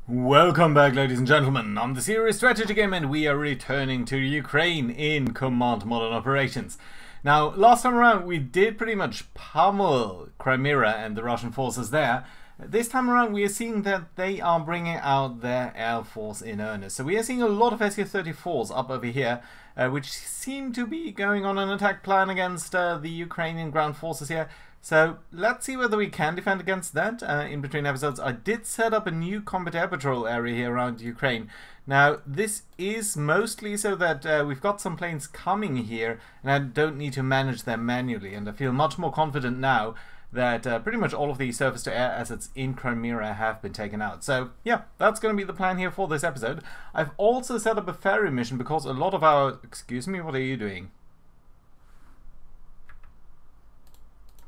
Welcome back, ladies and gentlemen. I'm the Serious Strategy Game, and we are returning to Ukraine in Command Modern Operations. Now, last time around we did pretty much pummel Crimea and the Russian forces there. This time around we are seeing that they are bringing out their air force in earnest. So we are seeing a lot of Su-34s up over here, which seem to be going on an attack plan against the Ukrainian ground forces here. So let's see whether we can defend against that. In between episodes I did set up a new combat air patrol area here around Ukraine. Now this is mostly so that we've got some planes coming here and I don't need to manage them manually, and I feel much more confident now that pretty much all of the surface-to-air assets in Crimea have been taken out. So yeah, that's going to be the plan here for this episode. I've also set up a ferry mission because a lot of our... Excuse me, what are you doing?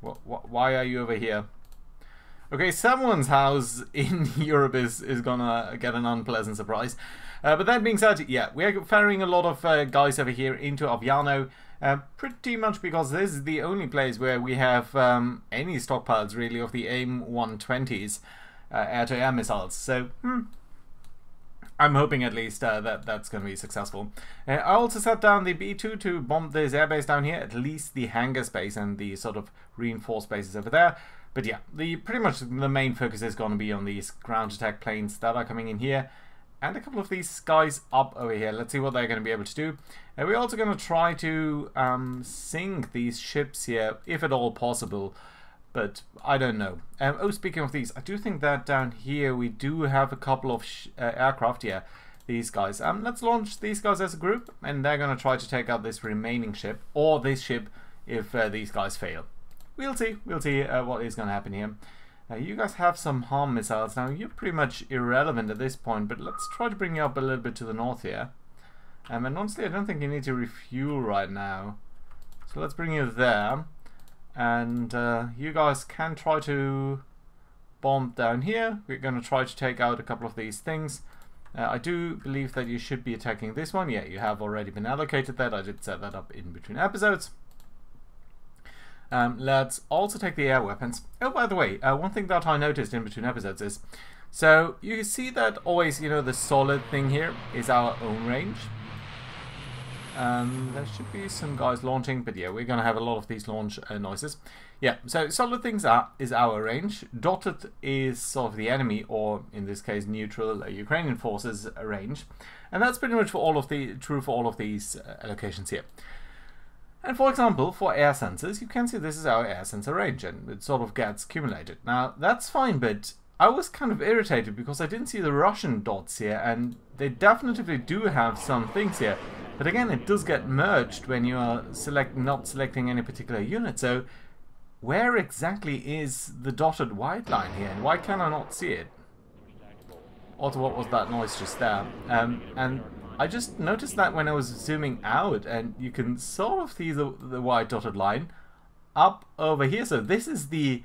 Why are you over here? Okay, someone's house in Europe is gonna get an unpleasant surprise. But that being said, yeah, we're ferrying a lot of guys over here into Aviano, pretty much because this is the only place where we have any stockpiles really of the AIM-120s, air-to-air missiles. So, I'm hoping at least that that's going to be successful. I also set down the B-2 to bomb this airbase down here, at least the hangar space and the sort of reinforced bases over there. But yeah, pretty much the main focus is going to be on these ground attack planes that are coming in here, and a couple of these guys up over here. Let's see what they're going to be able to do. And we're also going to try to sink these ships here, if at all possible. But I don't know. Oh, speaking of these, I do think that down here we do have a couple of aircraft. Yeah, these guys. Let's launch these guys as a group, and they're going to try to take out this remaining ship, or this ship, if these guys fail. We'll see. We'll see what is going to happen here. You guys have some harm missiles. Now, you're pretty much irrelevant at this point, but let's try to bring you up a little bit to the north here. And honestly, I don't think you need to refuel right now. So let's bring you there. And you guys can try to bomb down here. We're going to try to take out a couple of these things. I do believe that you should be attacking this one. Yeah, you have already been allocated that. I did set that up in between episodes. Let's also take the air weapons. Oh, by the way, one thing that I noticed in between episodes is, so you see that always, you know, the solid thing here is our own range. There should be some guys launching, but yeah, we're going to have a lot of these launch noises. Yeah, so solid things is our range. Dotted is sort of the enemy, or in this case neutral Ukrainian forces range. And that's pretty much for all of true for all of these allocations here. And for example, for air sensors, you can see this is our air sensor range, and it sort of gets accumulated. Now, that's fine, but I was kind of irritated because I didn't see the Russian dots here, and they definitely do have some things here. But again, it does get merged when you are not selecting any particular unit. So where exactly is the dotted white line here, and why can I not see it? Also, what was that noise just there? And I just noticed that when I was zooming out, and you can sort of see the white dotted line up over here. So this is the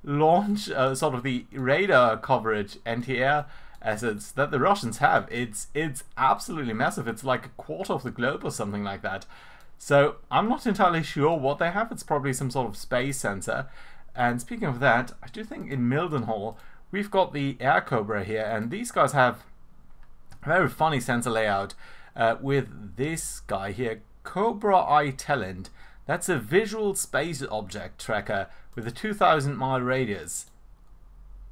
launch, sort of the radar coverage anti-air assets that the Russians have. It's absolutely massive. It's like a quarter of the globe or something like that. So I'm not entirely sure what they have. It's probably some sort of space sensor. And speaking of that, I do think in Mildenhall we've got the Air Cobra here, and these guys have a very funny sensor layout with this guy here, Cobra I Talent. That's a visual space object tracker with a 2,000-mile radius.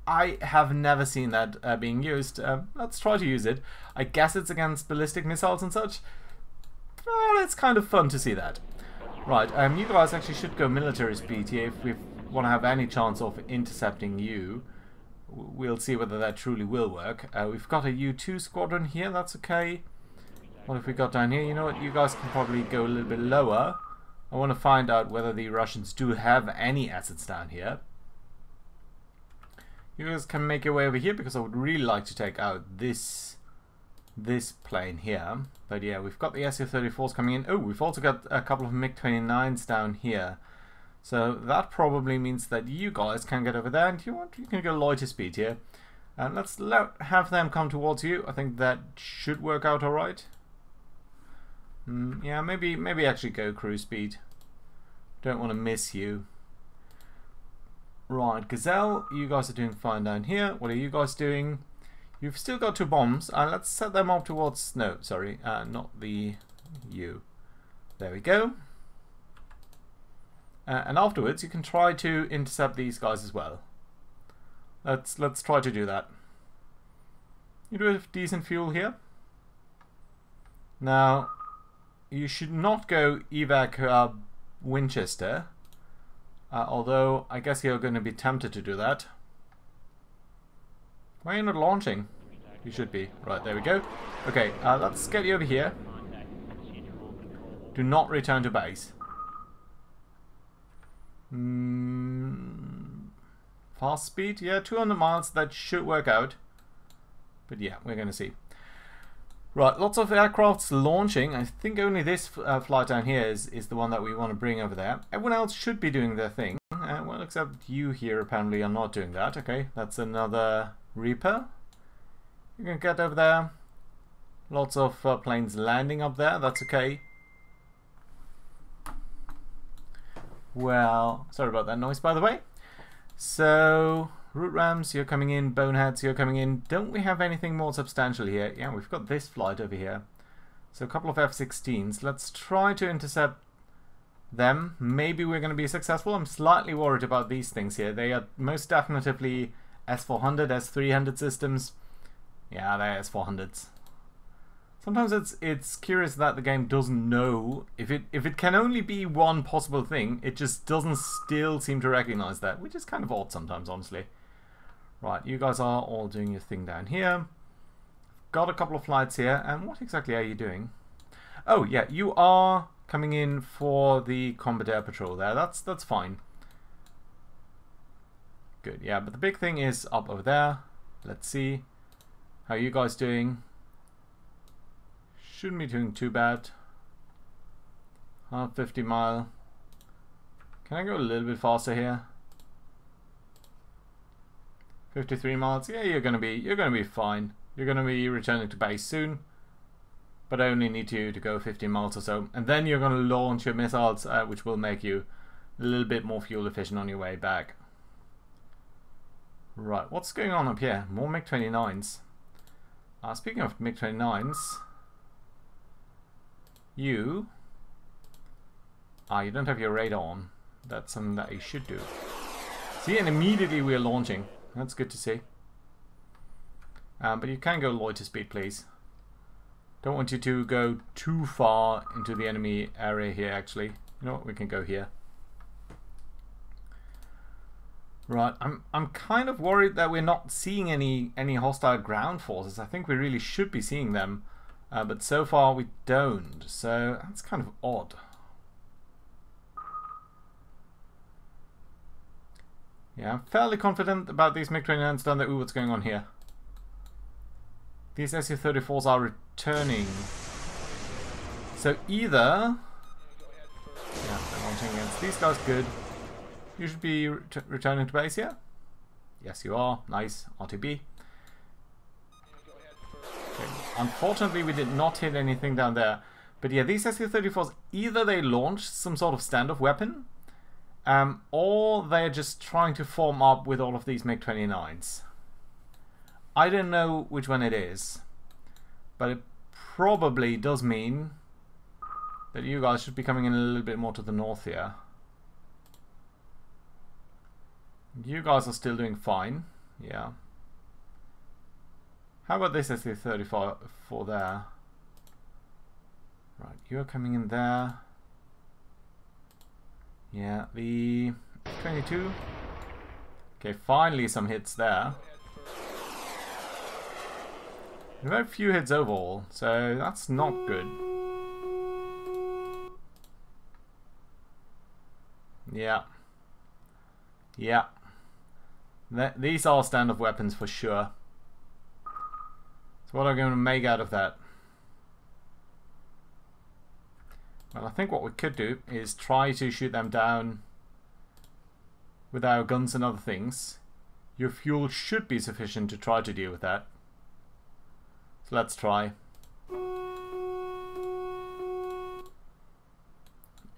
I have never seen that being used. Let's try to use it. I guess it's against ballistic missiles and such. Well, it's kind of fun to see that. Right, you guys actually should go military speed here if we want to have any chance of intercepting you. We'll see whether that truly will work. We've got a U-2 squadron here, that's okay. What have we got down here? You know what, you guys can probably go a little bit lower. I want to find out whether the Russians do have any assets down here. You guys can make your way over here because I would really like to take out this plane here. But yeah, we've got the Su-34s coming in. Oh, we've also got a couple of MiG-29s down here. So that probably means that you guys can get over there, and you can go loiter speed here. And let's have them come towards you. I think that should work out alright. Yeah, maybe actually go cruise speed. Don't want to miss you. Right, Gazelle, you guys are doing fine down here. What are you guys doing? You've still got 2 bombs. Let's set them up towards... No, sorry. Not the you. There we go. And afterwards, you can try to intercept these guys as well. Let's try to do that. You do have decent fuel here. Now, you should not go evac Winchester. Although, I guess you're going to be tempted to do that. Why are you not launching? You should be. Right, there we go. Okay, let's get you over here. Do not return to base. Fast speed? Yeah, 200 miles. That should work out. But yeah, we're going to see. Right, lots of aircrafts launching. I think only this flight down here is the one that we want to bring over there. Everyone else should be doing their thing. Well, except you here apparently are not doing that. Okay, that's another Reaper. You can get over there. Lots of planes landing up there. That's okay. Well, sorry about that noise, by the way. So, root rams, you're coming in. Boneheads, you're coming in. Don't we have anything more substantial here? Yeah, we've got this flight over here. So, a couple of F-16s. Let's try to intercept them. Maybe we're going to be successful. I'm slightly worried about these things here. They are most definitely S-400, S-300 systems. Yeah, they're S-400s. Sometimes it's curious that the game doesn't know if it can only be one possible thing. It just doesn't still seem to recognize that, which is kind of odd sometimes, honestly. Right, you guys are all doing your thing down here. Got a couple of flights here, and what exactly are you doing? Oh yeah, you are coming in for the combat air patrol there. That's fine. Good, yeah, but the big thing is up over there. Let's see how you guys doing. Shouldn't be doing too bad. 150 mile. Can I go a little bit faster here? 53 miles. Yeah, you're gonna be fine. You're gonna be returning to base soon, but I only need you to go 50 miles or so, and then you're gonna launch your missiles, which will make you a little bit more fuel efficient on your way back. Right, what's going on up here? More MiG-29s. Speaking of MiG-29s. You don't have your radar on. That's something that you should do. See, and immediately we're launching. That's good to see. But you can go loiter speed, please. Don't want you to go too far into the enemy area here, actually. You know what, we can go here. Right, I'm kind of worried that we're not seeing any hostile ground forces. I think we really should be seeing them. But so far we don't, so that's kind of odd. Yeah, I'm fairly confident about these MiG-29s done that. Ooh, what's going on here? These Su-34s are returning. So either... Yeah, they're launching against these guys, good. You should be returning to base here. Yes, you are. Nice, RTB. Okay. Unfortunately, we did not hit anything down there. But yeah, these Su-34s, either they launch some sort of standoff weapon, or they're just trying to form up with all of these MiG-29s. I don't know which one it is, but it probably does mean that you guys should be coming in a little bit more to the north here. You guys are still doing fine, yeah. How about this Su-34 there? Right, you're coming in there. Yeah, the 22. Okay, finally some hits there. Very few hits overall, so that's not good. Yeah. Yeah. These are standoff weapons for sure. So what are we going to make out of that? Well, I think what we could do is try to shoot them down with our guns and other things. Your fuel should be sufficient to try to deal with that. So let's try.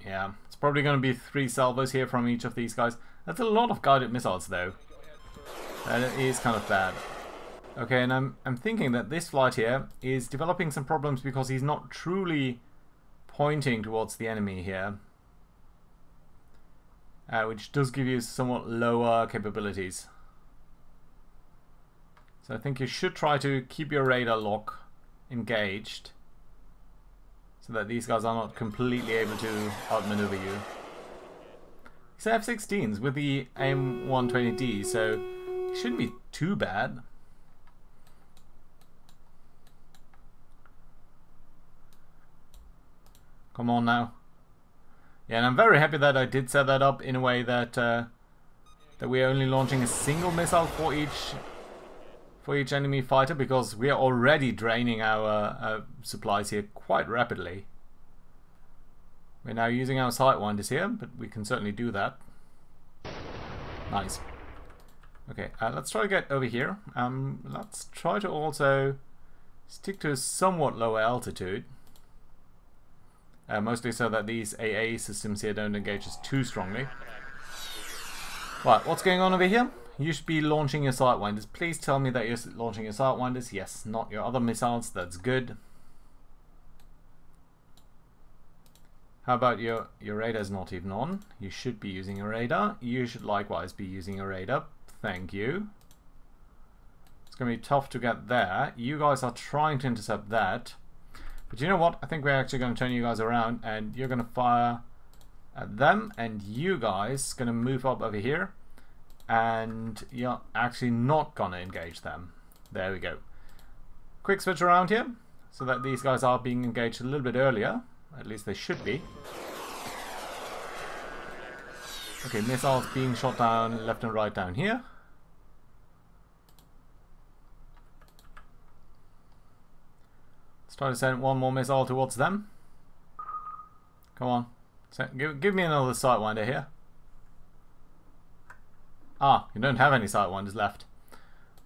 Yeah, it's probably going to be 3 salvos here from each of these guys. That's a lot of guided missiles though. That is kind of bad. Okay, and I'm thinking that this flight here is developing some problems because he's not truly pointing towards the enemy here. Which does give you somewhat lower capabilities. So I think you should try to keep your radar lock engaged so that these guys are not completely able to outmaneuver you. These are F-16s with the AIM-120D, so it shouldn't be too bad. Come on now. Yeah, and I'm very happy that I did set that up in a way that that we're only launching a single missile for each enemy fighter, because we are already draining our supplies here quite rapidly. We're now using our sidewinders here, but we can certainly do that. Nice. Okay, let's try to get over here. Let's try to also stick to a somewhat lower altitude. Mostly so that these AA systems here don't engage us too strongly. Right, what's going on over here? You should be launching your sidewinders. Please tell me that you're launching your sidewinders. Yes, not your other missiles. That's good. How about your radar's not even on? You should be using a radar. You should likewise be using a radar. Thank you. It's going to be tough to get there. You guys are trying to intercept that. But you know what? I think we're actually going to turn you guys around and you're going to fire at them, and you guys going to move up over here, and you're actually not going to engage them. There we go. Quick switch around here so that these guys are being engaged a little bit earlier. At least they should be. Okay, missiles being shot down left and right down here. Try to send one more missile towards them. Come on. Give me another sidewinder here. Ah, you don't have any sidewinders left.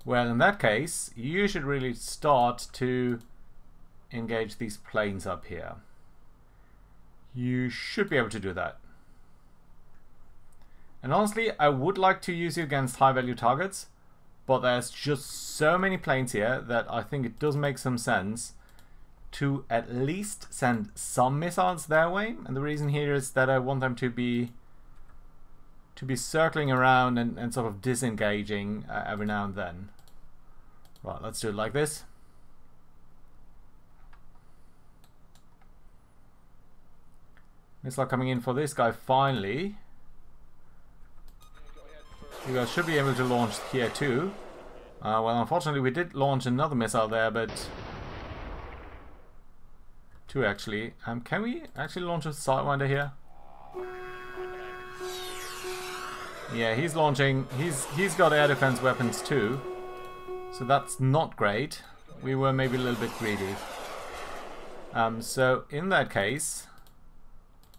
Well, in that case, you should really start to engage these planes up here. You should be able to do that. And honestly, I would like to use you against high-value targets, but there's just so many planes here that I think it does make some sense to at least send some missiles their way. And the reason here is that I want them to be circling around and sort of disengaging every now and then. Right, let's do it like this. Missile coming in for this guy finally. You guys should be able to launch here too. Well, unfortunately we did launch another missile there, but two actually. Can we actually launch a sidewinder here? Yeah, he's launching. He's got air defense weapons too, so that's not great. We were maybe a little bit greedy. So in that case,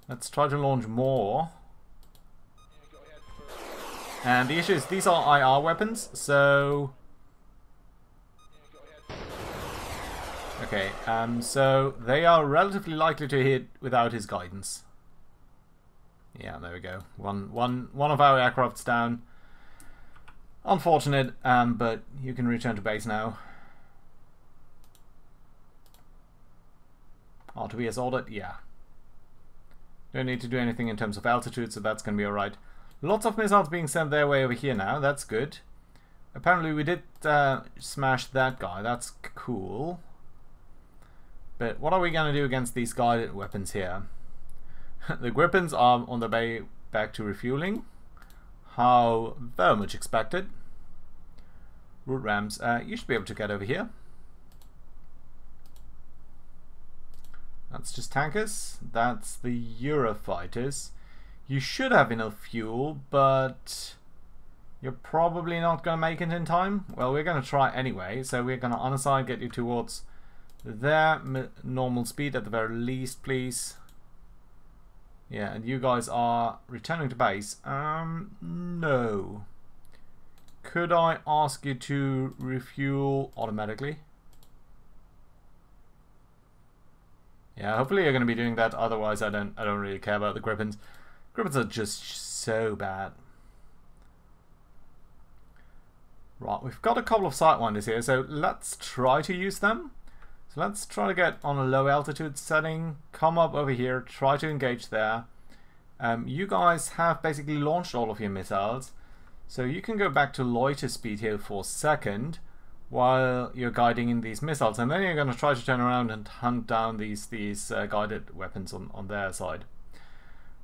let's try to launch more. And the issue is these are IR weapons, so okay, so they are relatively likely to hit without his guidance. Yeah, there we go. One of our aircraft's down. Unfortunate, but you can return to base now. Oh, to be assaulted? Yeah. Don't need to do anything in terms of altitude, so that's going to be alright. Lots of missiles being sent their way over here now. That's good. Apparently we did smash that guy. That's cool. But what are we going to do against these guided weapons here? The Gripens are on the way back to refueling. How very much expected. Root rams, you should be able to get over here. That's just tankers. That's the Eurofighters. You should have enough fuel, but you're probably not going to make it in time. Well, we're going to try anyway, so we're going to on the side get you towards their normal speed at the very least, please. Yeah, and you guys are returning to base. No. Could I ask you to refuel automatically? Yeah, hopefully you're going to be doing that. Otherwise, I don't really care about the Gripens. Gripens are just so bad. Right, we've got a couple of sidewinders here, so let's try to use them. So let's try to get on a low altitude setting, come up over here, try to engage there. You guys have basically launched all of your missiles, so you can go back to loiter speed here for a second while you're guiding in these missiles, and then you're going to try to turn around and hunt down these guided weapons on their side.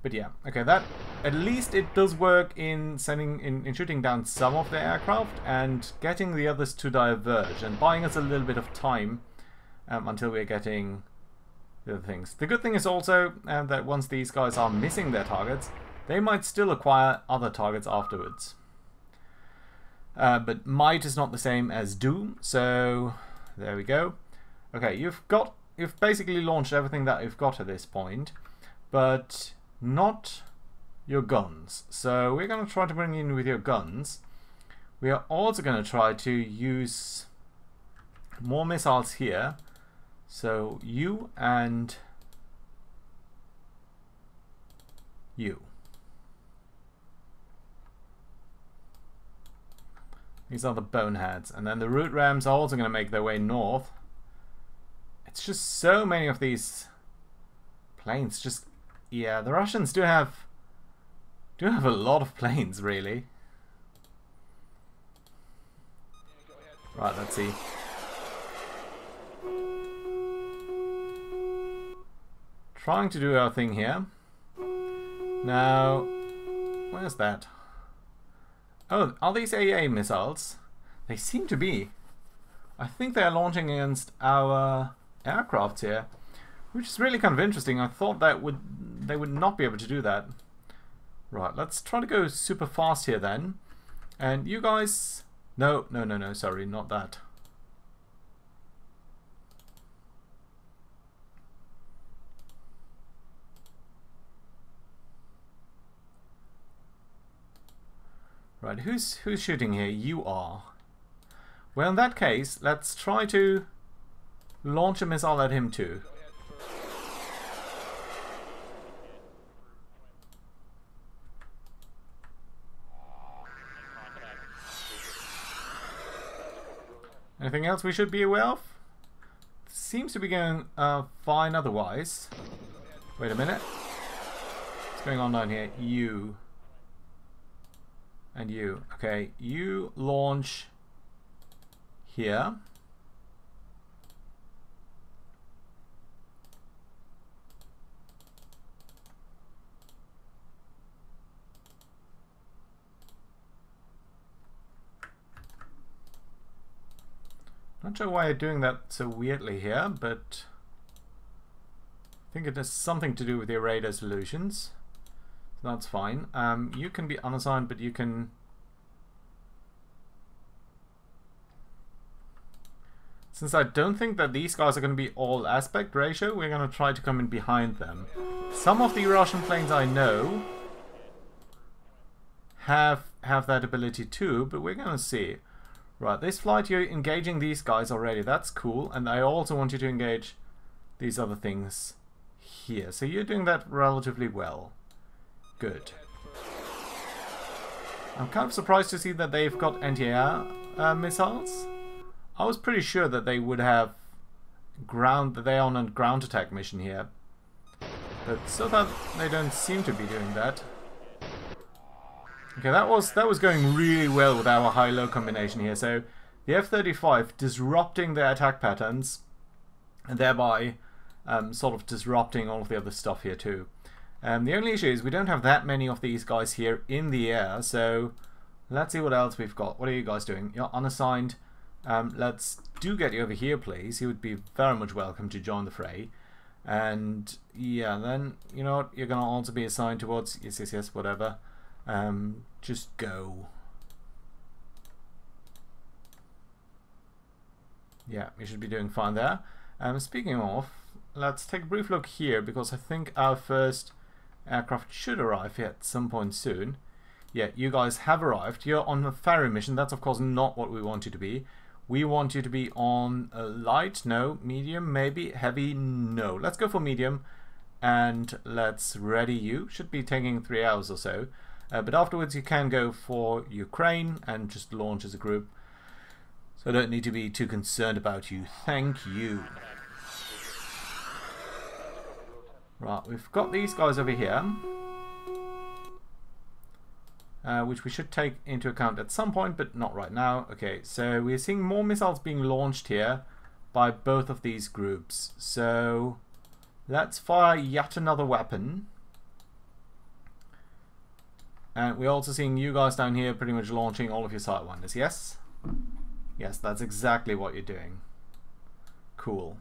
But yeah, okay, that at least it does work in shooting down some of the aircraft and getting the others to diverge and buying us a little bit of time until we're getting the other things. The good thing is also that once these guys are missing their targets, they might still acquire other targets afterwards. But might is not the same as do, so there we go. Okay, you've basically launched everything that you've got at this point, but not your guns. So we're going to try to bring in with your guns. We are also going to try to use more missiles here. So you and you. These are the boneheads. And then the root rams are also going to make their way north. It's just so many of these planes. Just, yeah, the Russians do have a lot of planes, really. Right, let's see. Trying to do our thing here. Now, where's that? Oh, are these AA missiles? They seem to be. I think they are launching against our aircraft here, which is really kind of interesting. I thought that they would not be able to do that. Right, let's try to go super fast here then. And you guys... No, sorry, not that. Right, who's shooting here? You are. Well, in that case, let's try to launch a missile at him too. Anything else we should be aware of? Seems to be going fine otherwise. Wait a minute. What's going on down here? You. And you. Okay, you launch here. Not sure why you're doing that so weirdly here, but I think it has something to do with your radar solutions. So that's fine. You can be unassigned, but you can... Since I don't think that these guys are going to be all aspect ratio, we're going to try to come in behind them. Some of the Russian planes I know have that ability too, but we're going to see. Right, this flight you're engaging these guys already, that's cool, and I also want you to engage these other things here. So you're doing that relatively well. Good. I'm kind of surprised to see that they've got anti-air missiles. I was pretty sure that they would have that they're on a ground attack mission here. But so that they don't seem to be doing that. Okay, that was going really well with our high-low combination here. So the F-35 disrupting their attack patterns, and thereby sort of disrupting all of the other stuff here too. The only issue is we don't have that many of these guys here in the air, so let's see what else we've got. What are you guys doing? You're unassigned. Let's get you over here, please. You would be very much welcome to join the fray. And yeah, then, you know what, you're going to also be assigned towards, yes, whatever. Just go. Yeah, you should be doing fine there. Speaking of, let's take a brief look here, because I think our first aircraft should arrive here at some point soon. Yeah, you guys have arrived. You're on a ferry mission. That's of course not what we want you to be. We want you to be on a light, no, medium, maybe, heavy, no. Let's go for medium, and let's ready you. Should be taking 3 hours or so. But afterwards you can go for Ukraine and just launch as a group. So I don't need to be too concerned about you. Thank you. Right, we've got these guys over here. Which we should take into account at some point, but not right now. Okay, so we're seeing more missiles being launched here by both of these groups. So let's fire yet another weapon. And we're also seeing you guys down here pretty much launching all of your Sidewinders, yes? Yes, that's exactly what you're doing. Cool.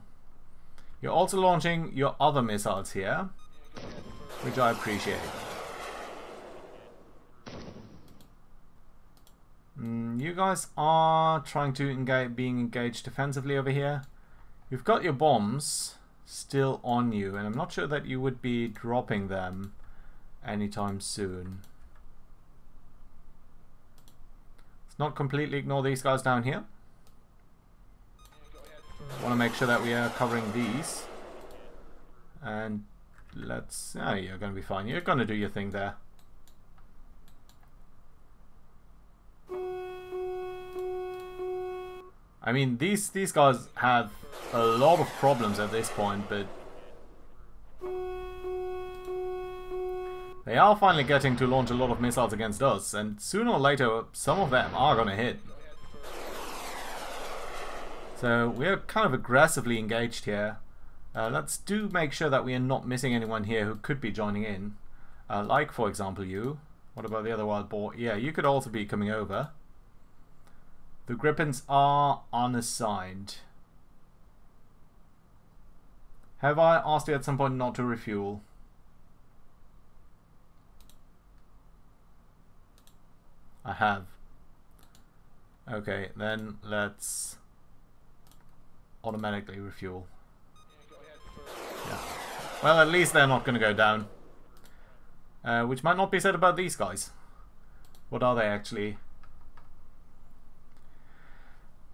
You're also launching your other missiles here, which I appreciate. You guys are trying to being engaged defensively over here. You've got your bombs still on you, and I'm not sure that you would be dropping them anytime soon. Let's not completely ignore these guys down here. Want to make sure that we are covering these. And let's... Oh, you're going to be fine. You're going to do your thing there. I mean, these guys have a lot of problems at this point, but they are finally getting to launch a lot of missiles against us, and sooner or later some of them are going to hit. So we're kind of aggressively engaged here. Let's make sure that we are not missing anyone here who could be joining in. Like, for example, you. What about the other wild boar? Yeah, you could also be coming over. The Gripens are unassigned. Have I asked you at some point not to refuel? I have. Okay, then let's automatically refuel. Yeah. Well, at least they're not going to go down. Which might not be said about these guys. What are they actually?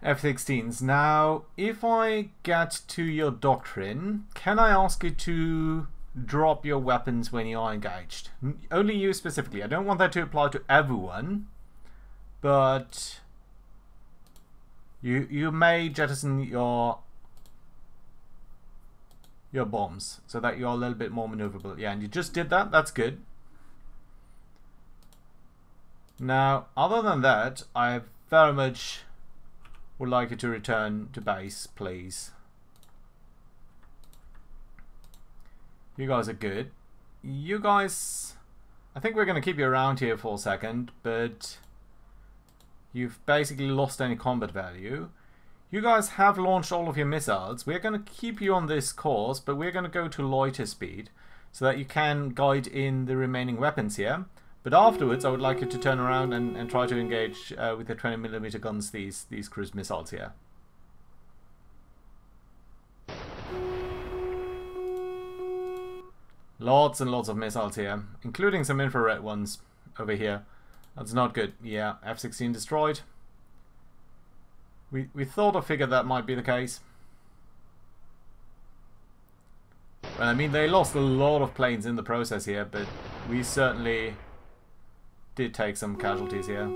F-16s. Now, if I get to your doctrine, can I ask you to drop your weapons when you are engaged? Only you specifically. I don't want that to apply to everyone, but you may jettison your bombs so that you're a little bit more maneuverable. Yeah, and you just did that. That's good. Now, other than that, I very much would like you to return to base, please. You guys are good. You guys... I think we're going to keep you around here for a second, but you've basically lost any combat value. You guys have launched all of your missiles. We're going to keep you on this course, but we're going to go to loiter speed so that you can guide in the remaining weapons here. But afterwards, I would like you to turn around and try to engage with the 20mm guns these cruise missiles here. Lots and lots of missiles here, including some infrared ones over here. That's not good. Yeah, F-16 destroyed. We thought or figured that might be the case. Well, I mean, they lost a lot of planes in the process here, but we certainly did take some casualties here.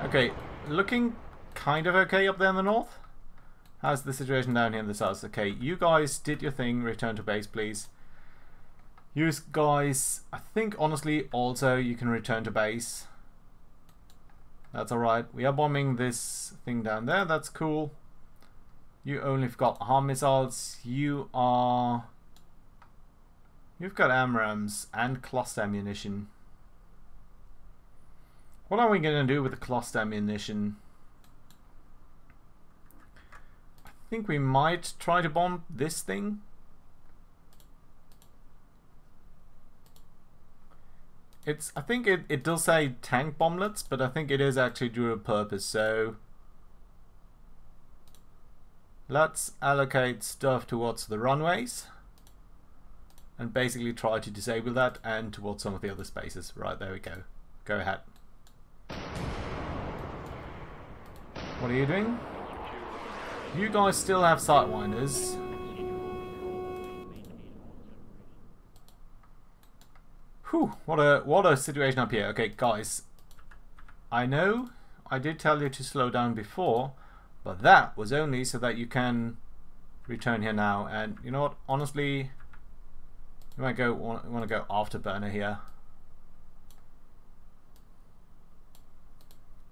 Okay, looking kind of okay up there in the north. How's the situation down here in the south? Okay, you guys did your thing. Return to base, please. You guys, I think honestly, also you can return to base. That's alright. We are bombing this thing down there. That's cool. You only have got harm missiles. You've got AMRAAMs and cluster ammunition. What are we going to do with the cluster ammunition? I think we might try to bomb this thing. I think it does say tank bomblets, but I think it is actually dual purpose, so let's allocate stuff towards the runways and basically try to disable that and towards some of the other spaces. Right, there we go. Go ahead. What are you doing? You guys still have Sidewinders. Whew, what a situation up here. Okay, guys. I know I did tell you to slow down before, but that was only so that you can return here now. And you know what? Honestly, you might want to go afterburner here.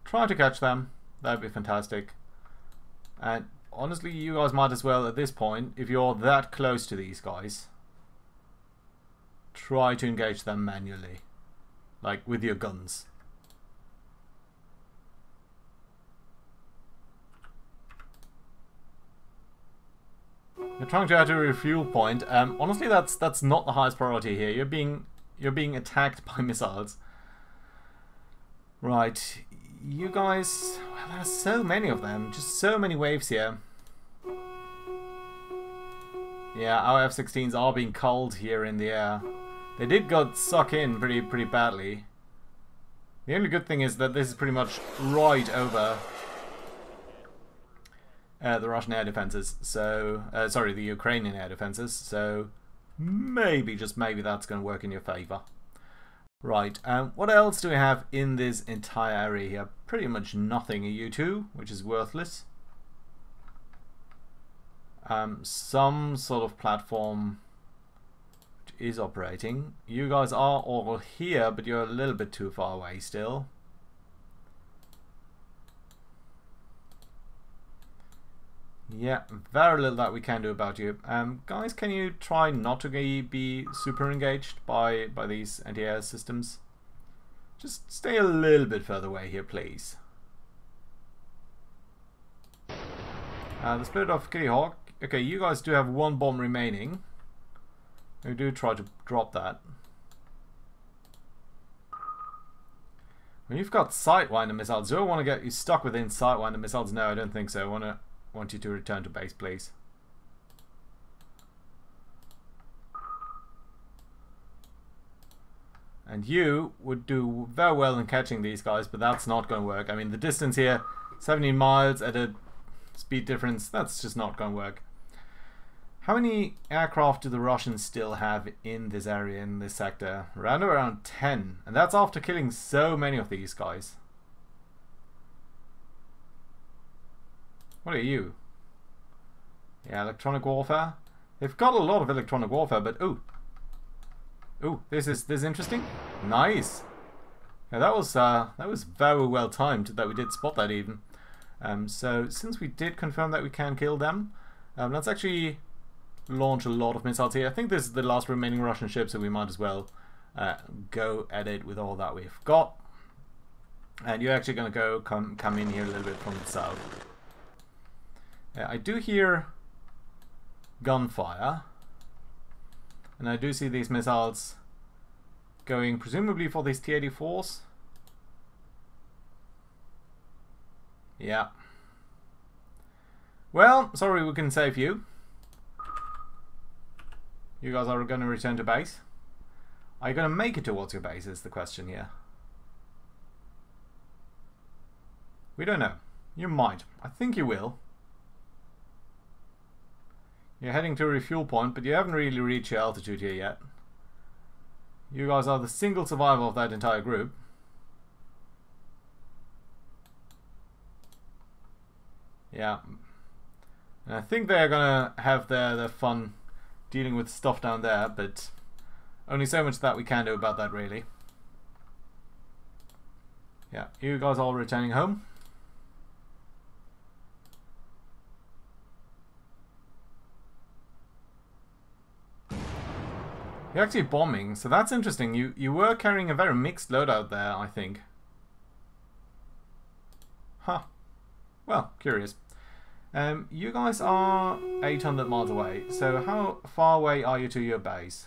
Try to catch them. That'd be fantastic. And honestly, you guys might as well at this point, if you're that close to these guys, try to engage them manually, like with your guns. You're trying to add a refuel point. Honestly, that's not the highest priority here. You're being attacked by missiles. Right, you guys. Well, there's so many of them. Just so many waves here. Yeah, our F-16s are being culled here in the air. They did get sucked in pretty badly. The only good thing is that this is pretty much right over the Russian air defenses, so sorry, the Ukrainian air defenses. So maybe, just maybe, that's going to work in your favor. Right. What else do we have in this entire area here? Pretty much nothing. A U-2, which is worthless. Some sort of platform is operating. You guys are all here, but you're a little bit too far away still. Yeah, very little that we can do about you. Guys, can you try not to be super engaged by these anti-air systems? Just stay a little bit further away here, please. The split of Kitty Hawk. Okay, you guys do have one bomb remaining. We do try to drop that. When you've got Sidewinder missiles, do I want to get you stuck within Sidewinder missiles? No, I don't think so. I want you to return to base, please. And you would do very well in catching these guys, but that's not going to work. I mean, the distance here, 17 miles at a speed difference, that's just not going to work. How many aircraft do the Russians still have in this area, in this sector? Around 10. And that's after killing so many of these guys. What are you? Yeah, electronic warfare. They've got a lot of electronic warfare, but ooh, this is interesting. Nice. Yeah, that was very well timed that we did spot that even. So since we did confirm that we can kill them, let's actually launch a lot of missiles here. I think this is the last remaining Russian ship, so we might as well go at it with all that we've got. And you're actually going to come in here a little bit from the south. I do hear gunfire, and I do see these missiles going presumably for these T-84s. Yeah. Well, sorry we couldn't save you. You guys are going to return to base. Are you going to make it towards your base is the question here. We don't know. You might. I think you will. You're heading to a refuel point, but you haven't really reached your altitude here yet. You guys are the single survivor of that entire group. Yeah. And I think they're going to have their fun dealing with stuff down there, but only so much that we can do about that, really. Yeah, you guys all returning home. You're actually bombing, so that's interesting. You were carrying a very mixed loadout there, I think. Huh. Well, curious. You guys are 800 miles away, so how far away are you to your base?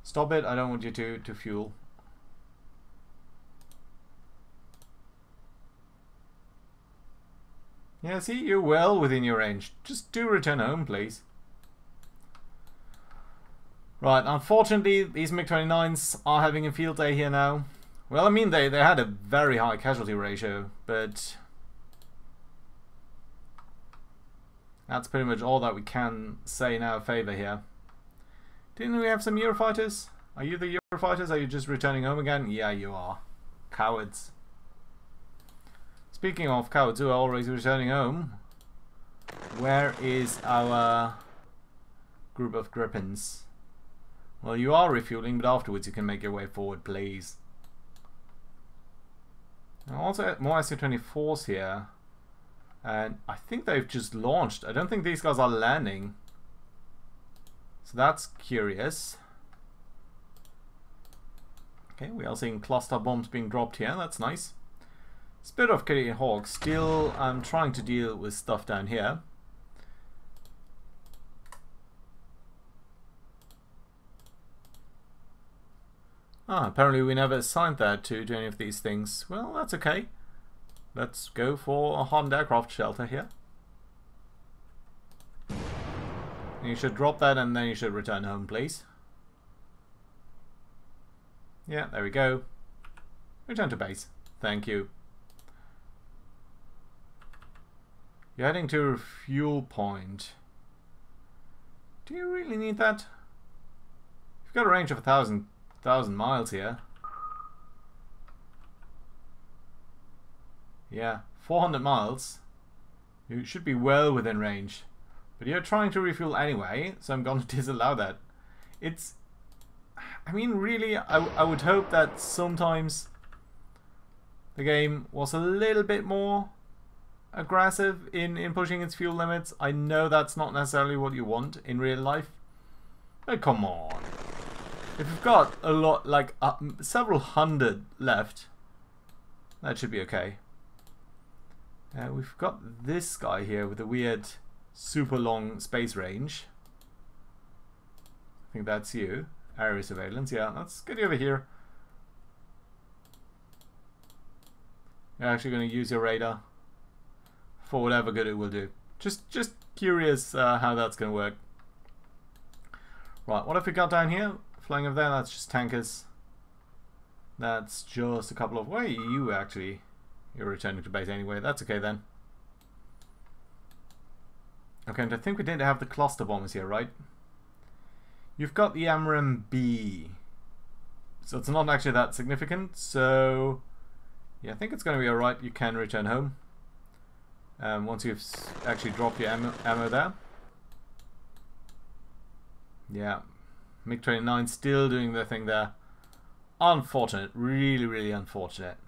Stop it, I don't want you to fuel. Yeah, see, you're well within your range. Just do return home, please. Right, unfortunately, these MiG-29s are having a field day here now. Well, I mean, they had a very high casualty ratio, but that's pretty much all that we can say in our favor here. Didn't we have some Eurofighters? Are you the Eurofighters? Are you just returning home again? Yeah, you are. Cowards. Speaking of cowards who are always returning home, where is our group of Gripens? Well, you are refueling, but afterwards you can make your way forward, please. Now also more SU-24s here. And I think they've just launched. I don't think these guys are landing. So that's curious. Okay, we are seeing cluster bombs being dropped here. That's nice. Spirit of Canadian Hawk. Still, I'm trying to deal with stuff down here. Ah, apparently we never assigned that to any of these things. Well, that's okay. Let's go for a hardened aircraft shelter here. You should drop that and then you should return home, please. Yeah, there we go. Return to base. Thank you. You're heading to a fuel point. Do you really need that? You've got a range of 1,000 miles here. Yeah, 400 miles. You should be well within range. But you're trying to refuel anyway, so I'm going to disallow that. It's... I mean, really, I would hope that sometimes the game was a little bit more aggressive in pushing its fuel limits. I know that's not necessarily what you want in real life. But come on. If you've got a lot, like several hundred left, that should be okay. We've got this guy here with a weird super long space range. I think that's you. Area surveillance, yeah, let's get you over here. You're actually going to use your radar for whatever good it will do. Just curious how that's going to work. Right, what have we got down here? Flying over there, that's just tankers. That's just a couple of... Where are you actually? You're returning to base anyway, that's okay then. Okay, and I think we didn't have the cluster bombers here, right? You've got the Amram B. So it's not actually that significant, so... Yeah, I think it's going to be alright. You can return home. Once you've actually dropped your ammo there. Yeah. MiG-29 still doing their thing there. Unfortunate. Really, really unfortunate.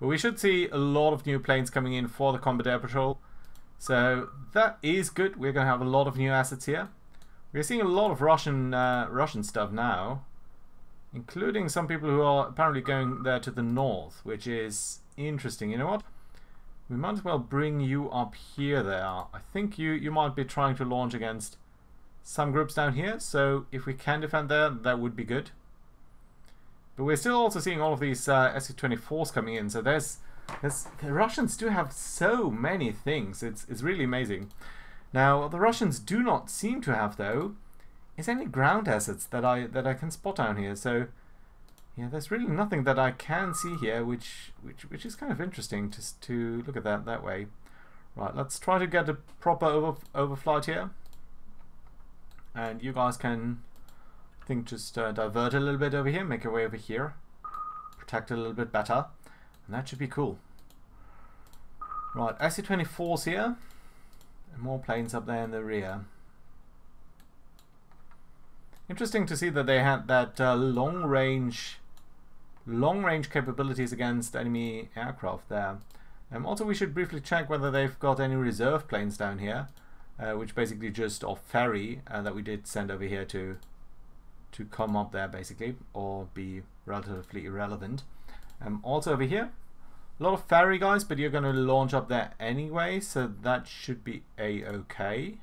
But we should see a lot of new planes coming in for the Combat Air Patrol. So that is good. We're going to have a lot of new assets here. We're seeing a lot of Russian stuff now. Including some people who are apparently going there to the north, which is interesting. You know what? We might as well bring you up here there. I think you might be trying to launch against some groups down here, so if we can defend there, that would be good. But we're still also seeing all of these SU-24s coming in, so the Russians do have so many things. It's really amazing. Now, what the Russians do not seem to have, though, is any ground assets that I can spot down here. So yeah, there's really nothing that I can see here, which is kind of interesting to look at that way. Right, let's try to get a proper overflight here, and you guys can, I think, just divert a little bit over here, make your way over here, protect a little bit better, and that should be cool. Right, SU-24s here, and more planes up there in the rear. Interesting to see that they had that long range capabilities against enemy aircraft there. Also, we should briefly check whether they've got any reserve planes down here, which basically just off ferry that we did send over here to come up there basically, or be relatively irrelevant. Also over here, a lot of ferry guys, but you're going to launch up there anyway, so that should be a-okay.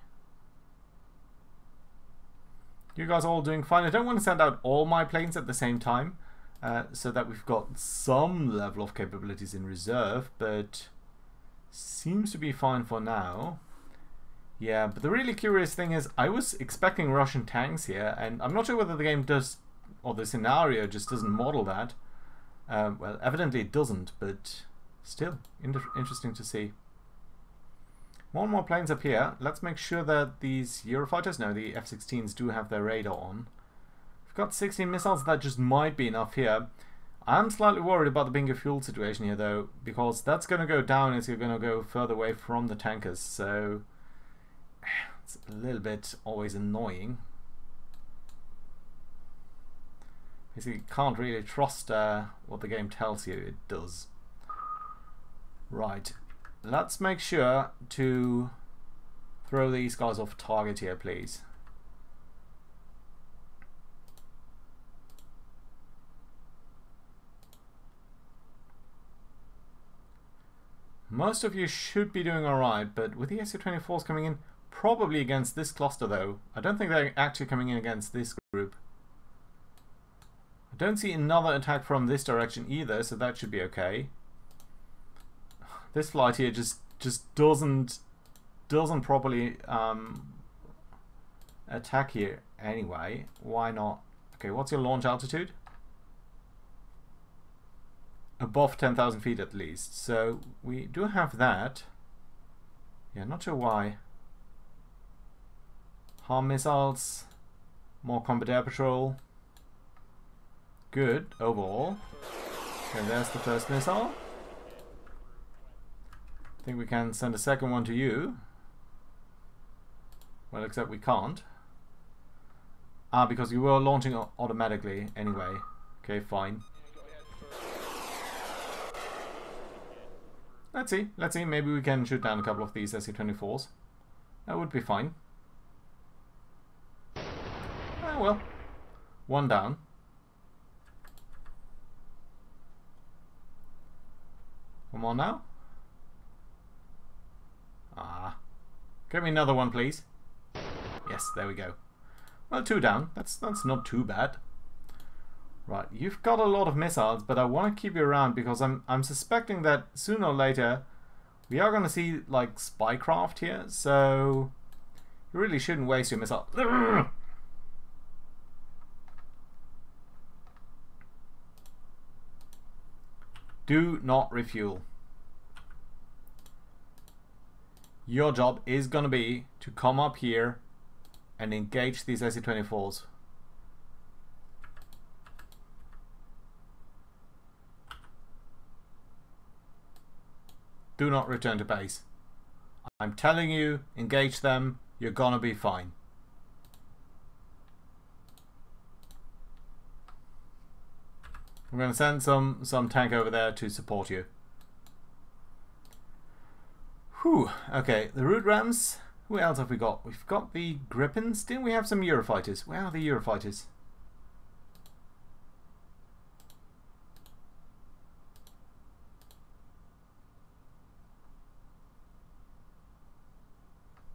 You guys are all doing fine. I don't want to send out all my planes at the same time, so that we've got some level of capabilities in reserve, but seems to be fine for now. Yeah, but the really curious thing is I was expecting Russian tanks here, and I'm not sure whether the game does, or the scenario just doesn't model that. Well, evidently it doesn't, but still interesting to see. More planes up here. Let's make sure that these Eurofighters, no, the F-16s do have their radar on. We've got 16 missiles. That just might be enough here. I'm slightly worried about the bingo fuel situation here, though, because that's going to go down as you're going to go further away from the tankers. So it's a little bit always annoying. Basically, you can't really trust what the game tells you it does. Right. Let's make sure to throw these guys off target here, please. Most of you should be doing alright, but with the SU-24s coming in, probably against this cluster though. I don't think they're actually coming in against this group. I don't see another attack from this direction either, so that should be okay. This flight here just doesn't properly attack here anyway. Why not? Okay, what's your launch altitude? Above 10,000 feet at least. So we do have that. Yeah, not sure why. Harm missiles, more combat air patrol. Good overall. Okay, there's the first missile. I think we can send a second one to you. Well, except we can't. Ah, because you were launching automatically anyway. Okay, fine. Let's see. Maybe we can shoot down a couple of these SU-24s. That would be fine. Ah, well. One down. Come on now. Ah. Give me another one, please. Yes, there we go. Well, two down. That's not too bad. Right, you've got a lot of missiles, but I want to keep you around because I'm suspecting that sooner or later we are going to see like spycraft here, so you really shouldn't waste your missile. Do not refuel. Your job is going to be to come up here and engage these SU-24s. Do not return to base. I'm telling you, engage them, you're gonna be fine. I'm gonna send some tank over there to support you. Whew, okay, the root rams. Who else have we got? We've got the Gripens. Didn't we have some Eurofighters? Where are the Eurofighters?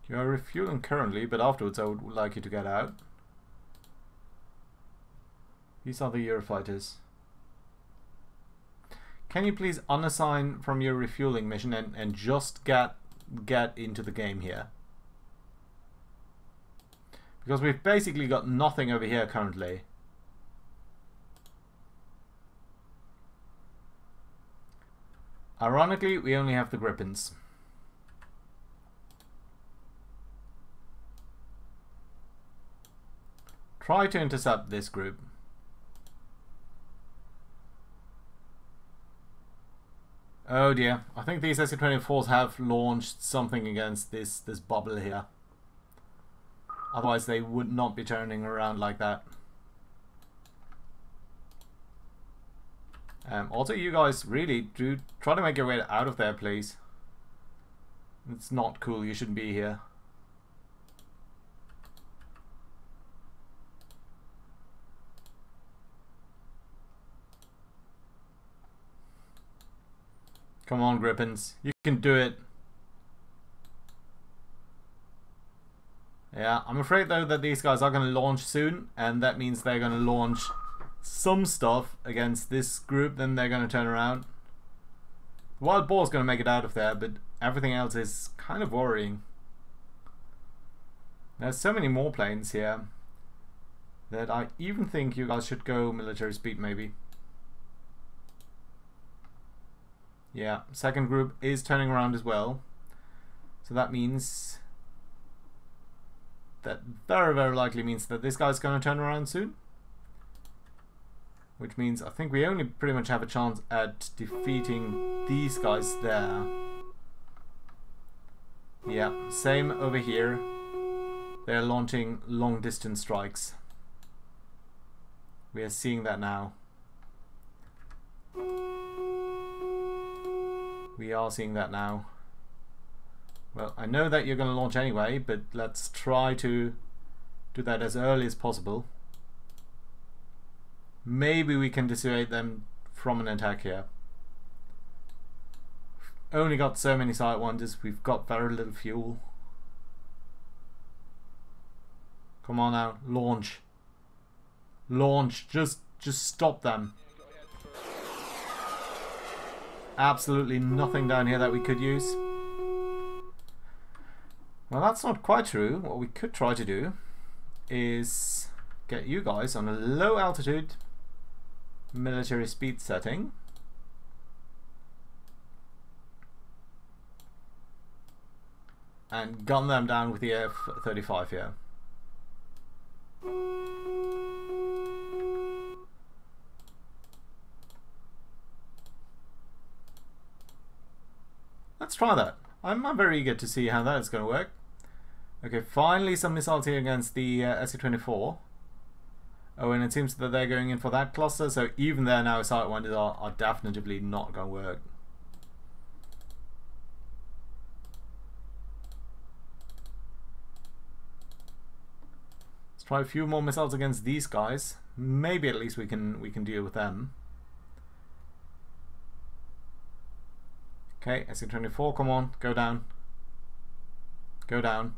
You are refueling currently, but afterwards I would like you to get out. These are the Eurofighters. Can you please unassign from your refueling mission and just get into the game here? Because we've basically got nothing over here currently. Ironically, we only have the Gripens. Try to intercept this group. Oh dear, I think these SU-24s have launched something against this bubble here. Otherwise they would not be turning around like that. Also, you guys really do try to make your way out of there, please. It's not cool, you shouldn't be here. Come on, Gripens. You can do it. Yeah, I'm afraid though that these guys are going to launch soon, and that means they're going to launch some stuff against this group, then they're going to turn around. The Wild Boar's going to make it out of there, but everything else is kind of worrying. There's so many more planes here that I even think you guys should go military speed maybe. Yeah, second group is turning around as well. So that means that very likely means that this guy's going to turn around soon. which means I think we only pretty much have a chance at defeating these guys there. Yeah, same over here. They're launching long distance strikes. We are seeing that now. We are seeing that now. Well, I know that you're going to launch anyway, but let's try to do that as early as possible. Maybe we can dissuade them from an attack here. Only got so many side wonders. We've got very little fuel. Come on now, launch. Launch. Just stop them. Absolutely nothing down here that we could use. Well, that's not quite true. What we could try to do is get you guys on a low altitude military speed setting. And gun them down with the F-35 here. Let's try that. I'm very eager to see how that's going to work. Okay, finally some missiles here against the SC-24. Oh, and it seems that they're going in for that cluster, so even there now sidewinders are definitely not going to work. Let's try a few more missiles against these guys. Maybe at least we can deal with them. Okay, SC-24, come on, go down. Go down.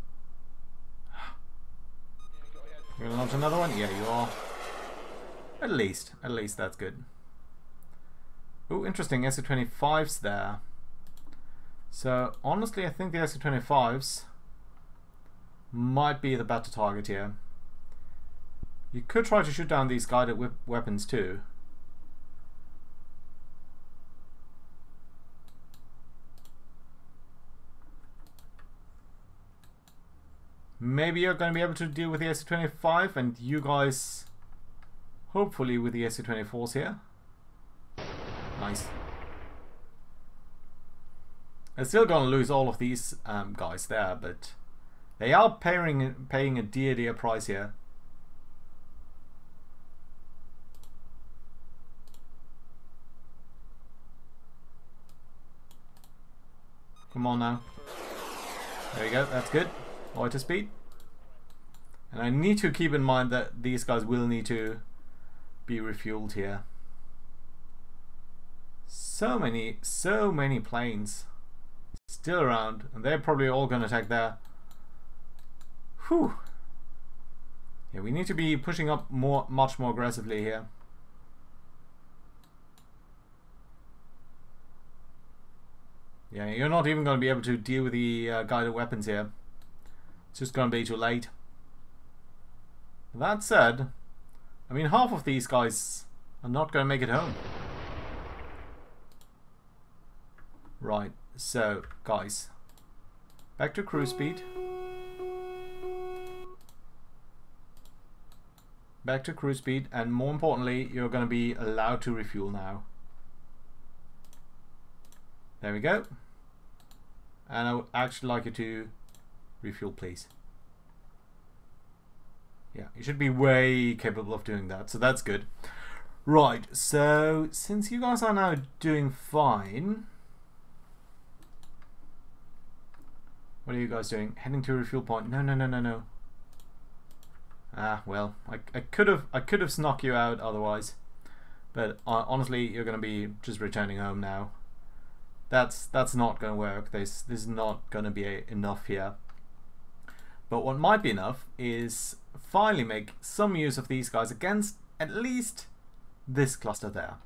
You're gonna launch another one? Yeah, you are. At least that's good. Oh, interesting, SC-25's there. So, honestly, I think the SC-25s might be the better target here. You could try to shoot down these guided weapons too. Maybe you're going to be able to deal with the SC-25 and you guys hopefully with the SC-24s here. Nice. They're still going to lose all of these guys there, but they are paying a dear price here. Come on now. There we go, that's good. Loiter speed. And I need to keep in mind that these guys will need to be refueled here. So many planes still around, and they're probably all going to attack there. Whew. Yeah, we need to be pushing up much more aggressively here. Yeah, you're not even going to be able to deal with the guided weapons here. It's just going to be too late. That said, I mean, half of these guys are not going to make it home. Right, so, guys. Back to cruise speed. Back to cruise speed, and more importantly, you're going to be allowed to refuel now. There we go. And I would actually like you to refuel, please. Yeah, you should be way capable of doing that, so that's good. Right, so since you guys are now doing fine, what are you guys doing? Heading to a refuel point. No. Ah, well, I could have snuck you out otherwise, but honestly, you're going to be just returning home now. That's not going to work. This is not going to be enough here. But what might be enough is finally make some use of these guys against at least this cluster there.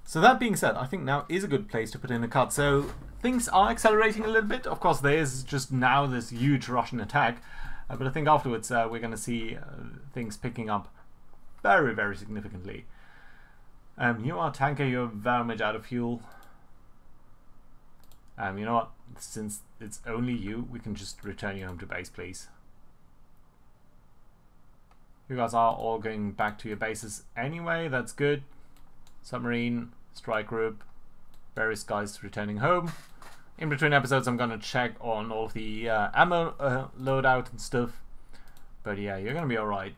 So that being said, I think now is a good place to put in a cut. So things are accelerating a little bit. Of course, there is just now this huge Russian attack, but I think afterwards we're going to see things picking up very, very significantly. You are a tanker. You're very much out of fuel. You know what? Since it's only you, we can just return you home to base, please. You guys are all going back to your bases anyway. That's good. Submarine, strike group, various guys returning home. In between episodes, I'm going to check on all of the ammo loadout and stuff. But yeah, you're going to be alright.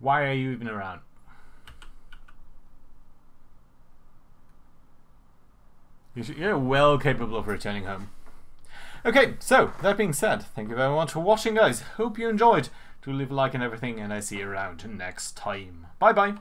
Why are you even around? You're well capable of returning home. Okay, so that being said, thank you very much for watching, guys. Hope you enjoyed. Do leave a like and everything, and I see you around next time. Bye bye.